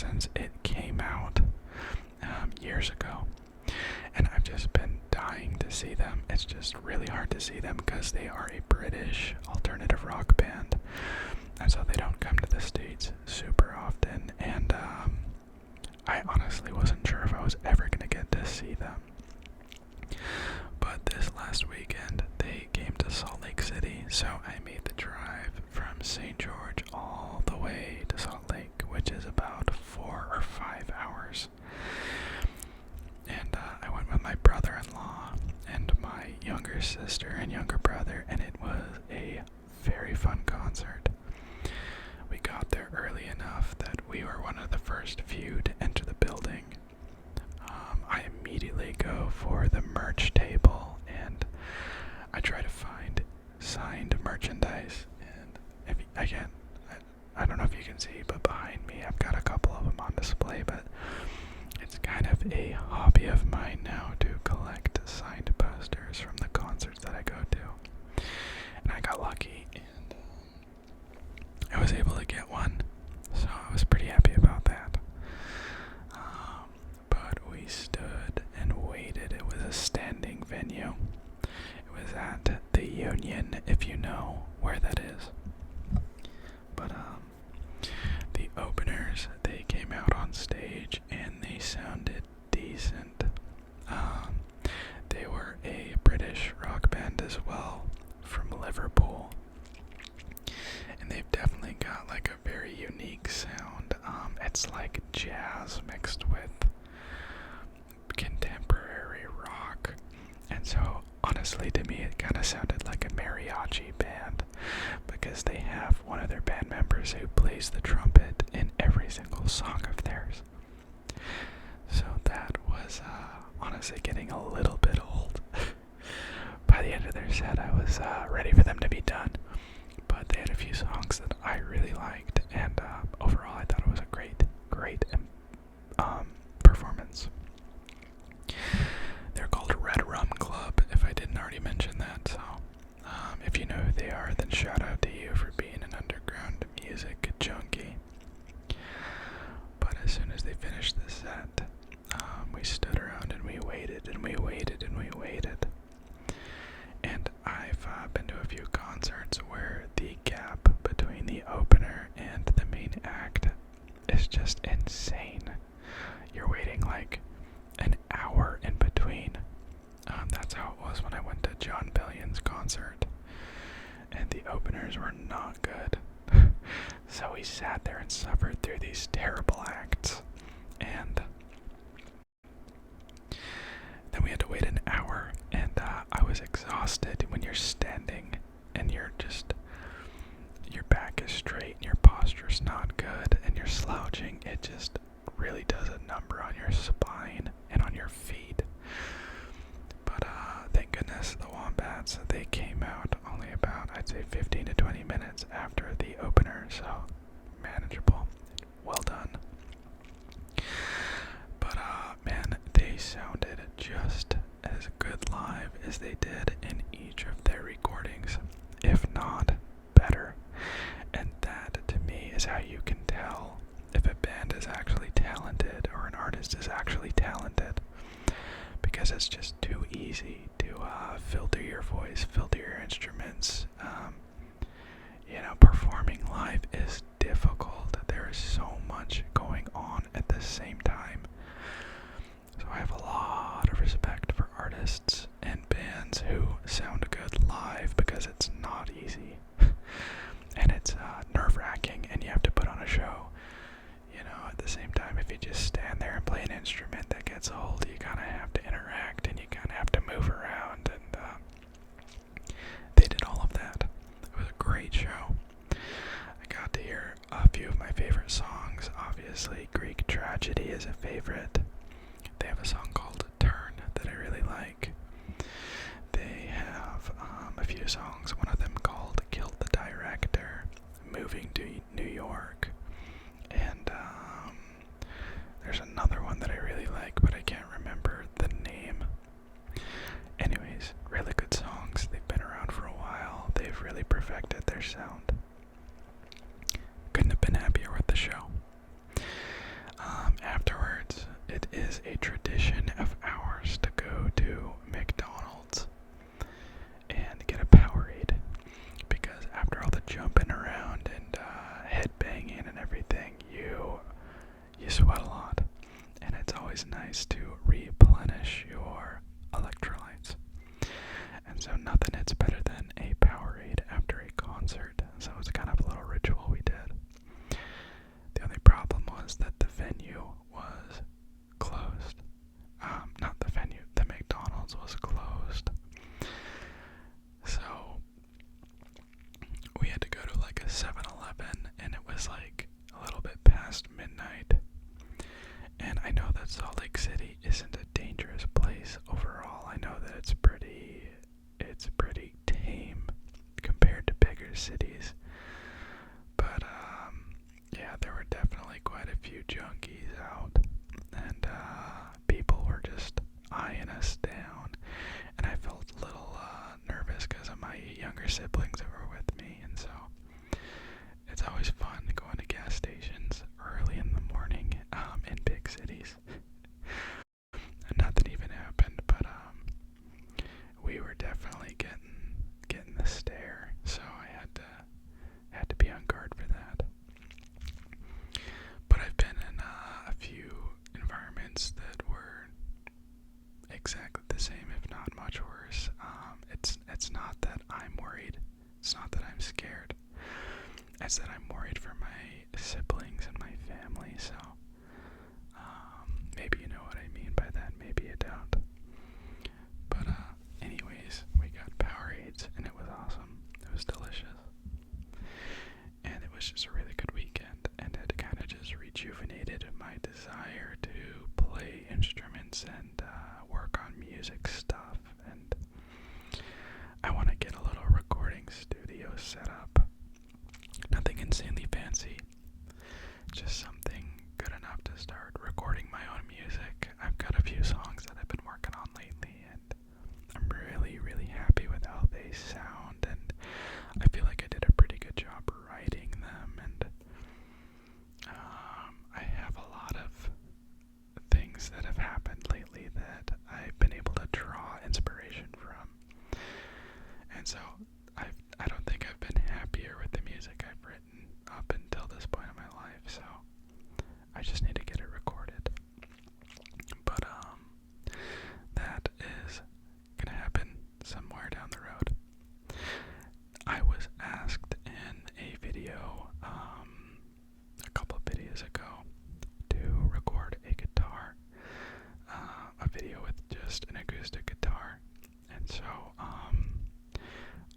since it came out years ago. And I've just been dying to see them. It's just really hard to see them because they are a British alternative rock band. And so they don't come to the States super often. And I honestly wasn't sure if I was ever going to get to see them. But this last weekend, they came to Salt Lake City, so I made the drive from St. George all the way to Salt Lake, which is about 4 or 5 hours. And I went with my brother-in-law and my younger sister and younger brother, and it was a very fun concert. We got there early enough that we were one of the first few to enter the building. I immediately go for the merch table, and I try to find signed merchandise. And I don't know if you can see, but behind me I've got a couple of them on display, but it's kind of a hobby of mine now to collect signed posters from the concerts that I go to. And I got lucky, and I was able to get one, so I was pretty happy about that. But we stood and waited. It was a standing venue. It was at the Union, if you know where that is. But the openers, they came out on stage and they sounded decent. They were a British rock band as well, from Liverpool. And they've definitely got like a very unique sound. It's like jazz mixed with contemporary rock. And so honestly, to me, it kind of sounded like a mariachi band, because they have one of their band members who plays the trumpet in every single song of theirs. So that was honestly getting a little bit old. By the end of their set, I was ready for them to be done. But they had a few songs that I really liked, and overall I thought it was a great performance. They're called Red Rum Club, if I didn't already mention that, so if you know who they are, then shout out to you for being an underground music junkie. But as soon as they finished the set, we stood around and we waited and we waited and we waited. And I've been to a few concerts where the gap between the opener and the main act is just insane. You're waiting like an hour in between. That's how it was when I went to John Bellion's concert, and the openers were not good. So we sat there and suffered through these terrible acts, and then we had to wait an hour, and I was exhausted. When you're standing and your back is straight and your posture's not good and you're slouching, it just really does a number on your spine and on your feet. But thank goodness the Wombats, they came out only about, I'd say, 15 to 20 minutes after the opener, so manageable. Well done. But man, they sounded just as good live as they did in each of their recordings, if not better. And that, to me, is how you can tell if a band is actually talented or an artist is actually talented, because it's just too easy to filter your voice, filter your instruments. Performing live is difficult. There is so much going on at the same time. So I have a lot of respect for artists and bands who sound good live, because it's not easy. And it's nerve-wracking, and you have to put on a show. At the same time, if you just stand there and play an instrument that gets old, you kind of have to interact and you kind of have to move around, and they did all of that. It was a great show. I got to hear a few of my favorite songs. Obviously, Greek Tragedy is a favorite. They have a song called Turn that I really like. They have a few songs, one of them called Killed the Director, Moving to New York, and there's another one that I really like, but I can't remember the name. Anyways, really good songs. They've been around for a while. They've really perfected their sound. Couldn't have been happier with the show. always nice to replenish your electrolytes. And so nothing hits better than a Powerade after a concert. So it's kind of a little ritual we did. The only problem was that the venue was closed. Not the venue, the McDonald's was closed. So we had to go to like a 7-Eleven, and it was like a little bit past midnight. And I know that Salt Lake City isn't a dangerous place overall. I know that it's pretty tame compared to bigger cities. But yeah, there were definitely quite a few junkies out, and people were just eyeing us down. And I felt a little nervous because of my younger siblings that were with me, and so it's always fun going to gas stations early in the morning in big cities. And nothing even happened, but we were definitely getting the stare, so I had to be on guard for that. But I've been in a few environments that were exactly the same, if not much worse. It's not that I'm worried. It's not that I'm scared. It's that I'm worried for my siblings and my family. So maybe you know what I mean by that. Maybe you don't. But anyways, we got Powerades, and it was awesome. It was delicious, and it was just a really good weekend. And it kind of just rejuvenated my desire to play instruments and work on music stuff. And I want to get a little recording studio set up. Nothing insanely fancy, just something good enough to start recording my own music. I've got a few songs that I've been working on lately, and I'm really, really happy with how they sound, and I feel like I did a pretty good job writing them. And I have a lot of things that have happened lately that I've been able to draw inspiration from. And so I don't think I've been happier with the music I've written up until this point in my life, so I just need to get it recorded. But that is gonna happen somewhere down the road. I was asked in a video a couple of videos ago to record a guitar, a video with just an acoustic guitar, and so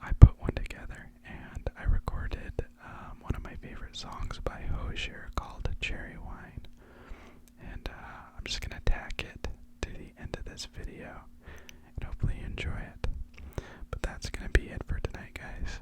I put one together, and I recorded one of my favorite songs by Hozier called Cherry Wine, and I'm just gonna tack it to the end of this video, and hopefully you enjoy it. But that's gonna be it for tonight, guys.